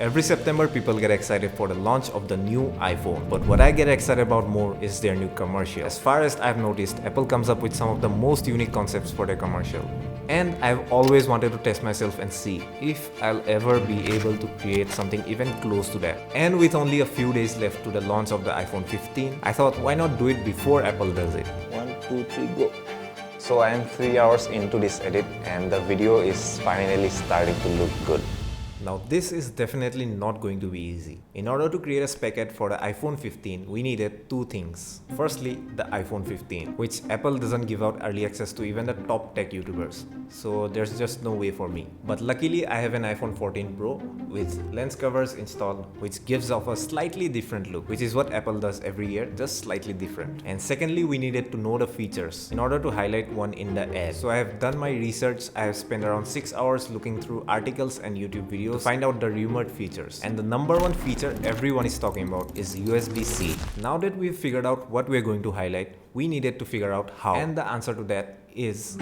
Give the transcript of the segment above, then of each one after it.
Every September, people get excited for the launch of the new iPhone. But what I get excited about more is their new commercial. As far as I've noticed, Apple comes up with some of the most unique concepts for their commercial. And I've always wanted to test myself and see if I'll ever be able to create something even close to that. And with only a few days left to the launch of the iPhone 15, I thought why not do it before Apple does it? 1, 2, 3, go. So I am 3 hours into this edit and the video is finally starting to look good. Now this is definitely not going to be easy. In order to create a spec ad for the iPhone 15, we needed two things. Firstly, the iPhone 15, which Apple doesn't give out early access to even the top tech YouTubers. So there's just no way for me. But luckily I have an iPhone 14 Pro with lens covers installed, which gives off a slightly different look, which is what Apple does every year, just slightly different. And secondly, we needed to know the features in order to highlight one in the ad. So I have done my research. I have spent around 6 hours looking through articles and YouTube videos to find out the rumored features. And the number one feature everyone is talking about is USB-C. Now that we've figured out what we're going to highlight, we needed to figure out how. And the answer to that is...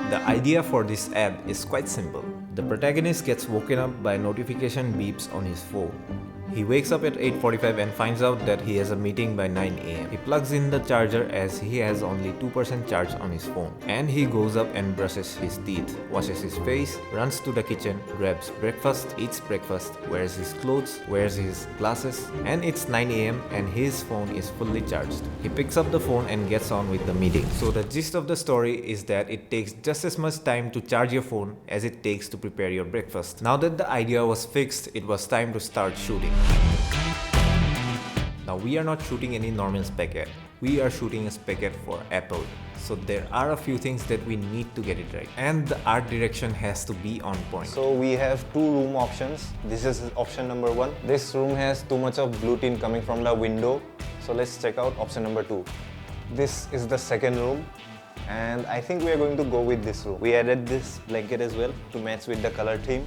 The idea for this ad is quite simple. The protagonist gets woken up by notification beeps on his phone. He wakes up at 8:45 and finds out that he has a meeting by 9 AM. He plugs in the charger as he has only 2% charge on his phone. And he goes up and brushes his teeth, washes his face, runs to the kitchen, grabs breakfast, eats breakfast, wears his clothes, wears his glasses, and it's 9 AM and his phone is fully charged. He picks up the phone and gets on with the meeting. So the gist of the story is that it takes just as much time to charge your phone as it takes to prepare your breakfast. Now that the idea was fixed, it was time to start shooting. Now we are not shooting any normal spec ad. We are shooting a spec ad for Apple. So there are a few things that we need to get it right. And the art direction has to be on point. So we have two room options. This is option number 1. This room has too much of blue tint coming from the window. So let's check out option number 2. This is the second room. And I think we are going to go with this room. We added this blanket as well to match with the color theme.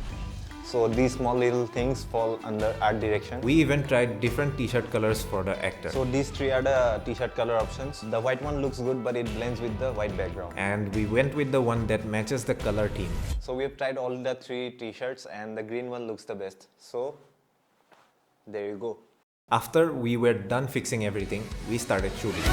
So these small little things fall under art direction. We even tried different t-shirt colors for the actor. So these three are the t-shirt color options. The white one looks good but it blends with the white background. And we went with the one that matches the color theme. So we have tried all the 3 t-shirts and the green one looks the best. So there you go. After we were done fixing everything, we started shooting.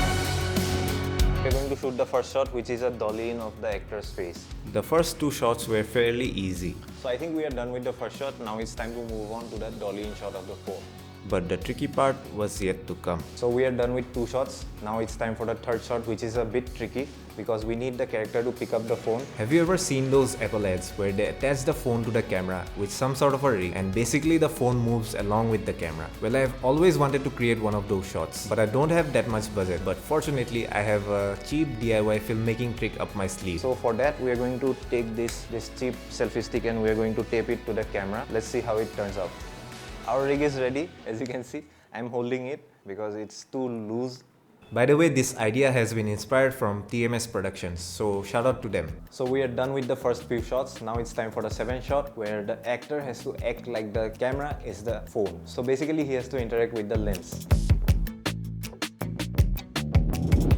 We're going to shoot the first shot, which is a dolly in of the actor's face. The first 2 shots were fairly easy. So I think we are done with the first shot. Now it's time to move on to the dolly in shot of the phone. But the tricky part was yet to come. So we are done with 2 shots. Now it's time for the third shot, which is a bit tricky because we need the character to pick up the phone. Have you ever seen those Apple ads where they attach the phone to the camera with some sort of a rig and basically the phone moves along with the camera? Well, I've always wanted to create one of those shots, but I don't have that much budget. But fortunately, I have a cheap DIY filmmaking trick up my sleeve. So for that, we are going to take this cheap selfie stick and we are going to tape it to the camera. Let's see how it turns out. Our rig is ready, as you can see. I'm holding it because it's too loose. By the way, this idea has been inspired from TMS Productions, so shout out to them. So we are done with the first few shots. Now it's time for the 7th shot where the actor has to act like the camera is the phone. So basically he has to interact with the lens.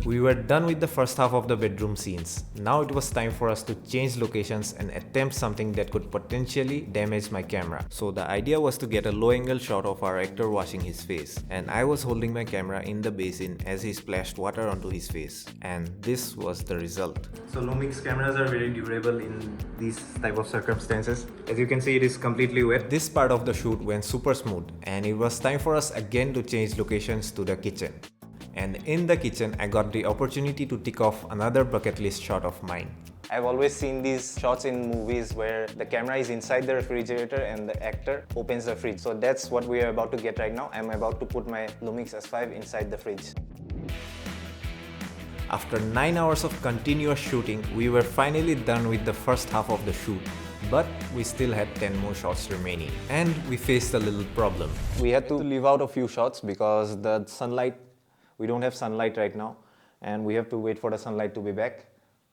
We were done with the first half of the bedroom scenes. Now it was time for us to change locations and attempt something that could potentially damage my camera. So the idea was to get a low angle shot of our actor washing his face. And I was holding my camera in the basin as he splashed water onto his face. And this was the result. So Lumix cameras are very durable in these type of circumstances. As you can see, it is completely wet. This part of the shoot went super smooth and it was time for us again to change locations to the kitchen. And in the kitchen, I got the opportunity to tick off another bucket list shot of mine. I've always seen these shots in movies where the camera is inside the refrigerator and the actor opens the fridge. So that's what we are about to get right now. I'm about to put my Lumix S5 inside the fridge. After 9 hours of continuous shooting, we were finally done with the first half of the shoot. But we still had 10 more shots remaining. And we faced a little problem. We had to leave out a few shots because the sunlight, we don't have sunlight right now. And we have to wait for the sunlight to be back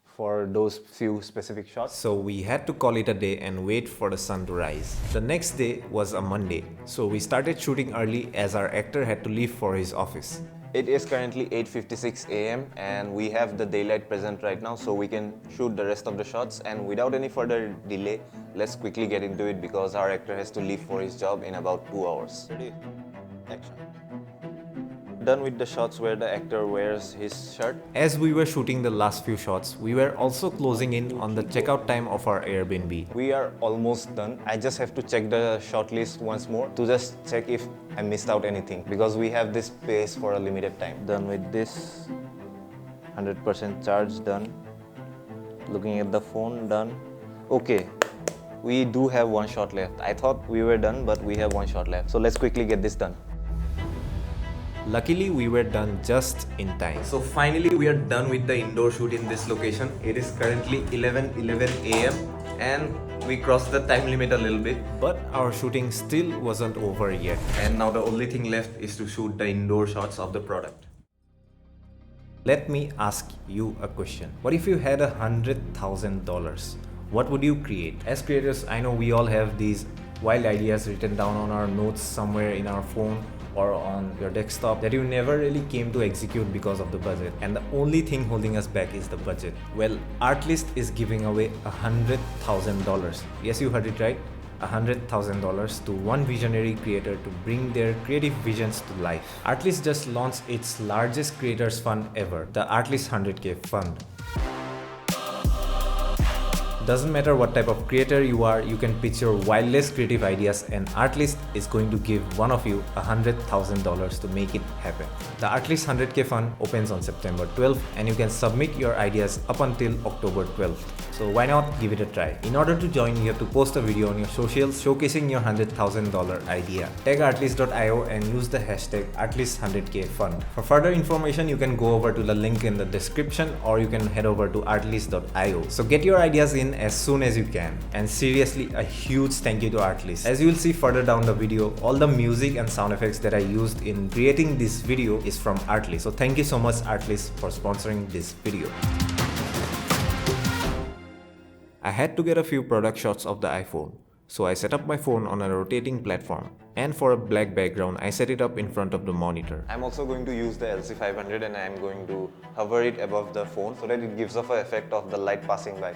for those few specific shots. So we had to call it a day and wait for the sun to rise. The next day was a Monday. So we started shooting early as our actor had to leave for his office. It is currently 8:56 a.m. and we have the daylight present right now, so we can shoot the rest of the shots. And without any further delay, let's quickly get into it because our actor has to leave for his job in about 2 hours. Ready? Action. Done with the shots where the actor wears his shirt. As we were shooting the last few shots, we were also closing in on the checkout time of our Airbnb. We are almost done. I just have to check the shot list once more to just check if I missed out anything because we have this space for a limited time. Done with this. 100% charge done. Looking at the phone, done. Okay. We do have one shot left. I thought we were done, but we have one shot left. So let's quickly get this done. Luckily, we were done just in time. So finally, we are done with the indoor shoot in this location. It is currently 11:11 a.m. and we crossed the time limit a little bit. But our shooting still wasn't over yet. And now the only thing left is to shoot the indoor shots of the product. Let me ask you a question. What if you had $100,000? What would you create? As creators, I know we all have these wild ideas written down on our notes somewhere in our phone or on your desktop that you never really came to execute because of the budget, and the only thing holding us back is the budget. Well, Artlist is giving away $100,000. Yes, you heard it right, $100,000 to one visionary creator to bring their creative visions to life. Artlist just launched its largest creators fund ever, the Artlist 100K fund. Doesn't matter what type of creator you are, you can pitch your wildest creative ideas and Artlist is going to give one of you $100,000 to make it happen. The Artlist 100K fund opens on September 12th and you can submit your ideas up until October 12th. So why not give it a try? In order to join, you have to post a video on your socials showcasing your $100,000 idea. Tag artlist.io and use the hashtag Artlist100K fund. For further information, you can go over to the link in the description or you can head over to artlist.io. So get your ideas in as soon as you can. And seriously, a huge thank you to Artlist. As you will see further down the video, all the music and sound effects that I used in creating this video is from Artlist. So thank you so much Artlist for sponsoring this video. I had to get a few product shots of the iPhone. So I set up my phone on a rotating platform. And for a black background, I set it up in front of the monitor. I'm also going to use the LC500 and I'm going to hover it above the phone so that it gives off an effect of the light passing by.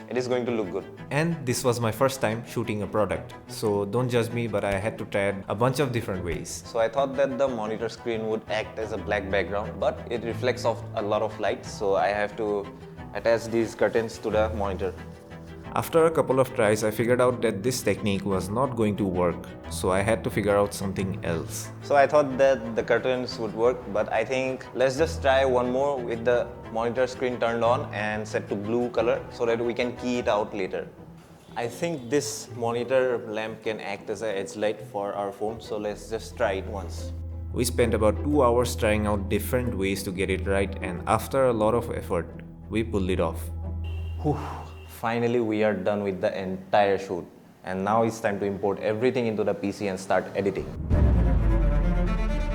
It is going to look good. And this was my first time shooting a product. So don't judge me, but I had to try it a bunch of different ways. So I thought that the monitor screen would act as a black background, but it reflects off a lot of light. So I have to attach these curtains to the monitor. After a couple of tries, I figured out that this technique was not going to work, so I had to figure out something else. So I thought that the curtains would work, but I think let's just try one more with the monitor screen turned on and set to blue color so that we can key it out later. I think this monitor lamp can act as an edge light for our phone, so let's just try it once. We spent about 2 hours trying out different ways to get it right, and after a lot of effort, we pulled it off. Whew. Finally, we are done with the entire shoot. And now it's time to import everything into the PC and start editing.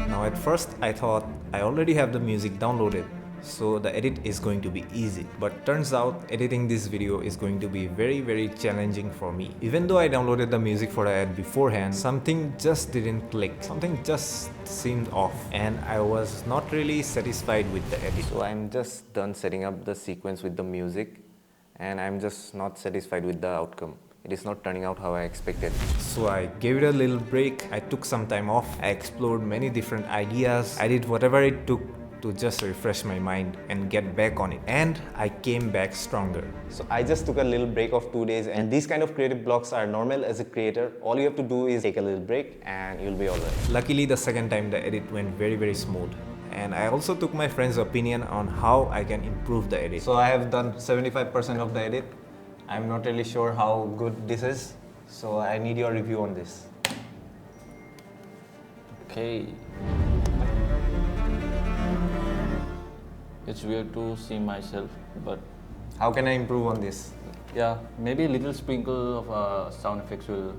Now at first, I thought I already have the music downloaded, so the edit is going to be easy. But turns out, editing this video is going to be very challenging for me. Even though I downloaded the music for the ad beforehand, something just didn't click. Something just seemed off. And I was not really satisfied with the edit. So I'm just done setting up the sequence with the music. And I'm just not satisfied with the outcome. It is not turning out how I expected. So I gave it a little break. I took some time off. I explored many different ideas. I did whatever it took to just refresh my mind and get back on it. And I came back stronger. So I just took a little break of 2 days, and these kind of creative blocks are normal as a creator. All you have to do is take a little break and you'll be alright. Luckily, the second time the edit went very smooth. And I also took my friend's opinion on how I can improve the edit. So I have done 75% of the edit. I'm not really sure how good this is, so I need your review on this. Okay. It's weird to see myself, but how can I improve on this? Yeah, maybe a little sprinkle of sound effects will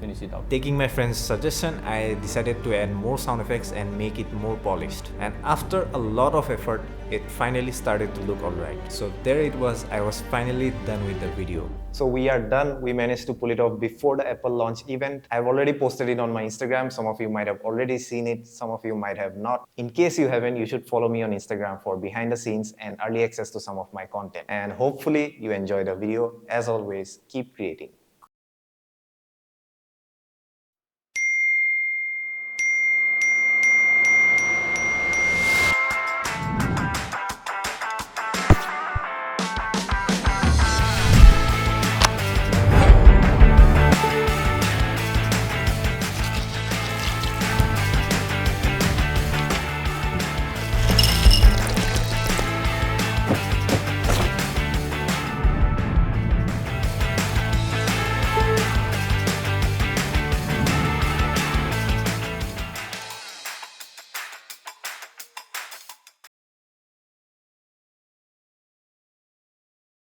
finish it out. Taking my friend's suggestion, I decided to add more sound effects and make it more polished. And after a lot of effort, it finally started to look alright. So there it was, I was finally done with the video. So we are done. We managed to pull it off before the Apple launch event. I've already posted it on my Instagram. Some of you might have already seen it. Some of you might have not. In case you haven't, you should follow me on Instagram for behind the scenes and early access to some of my content. And hopefully you enjoy the video. As always, keep creating.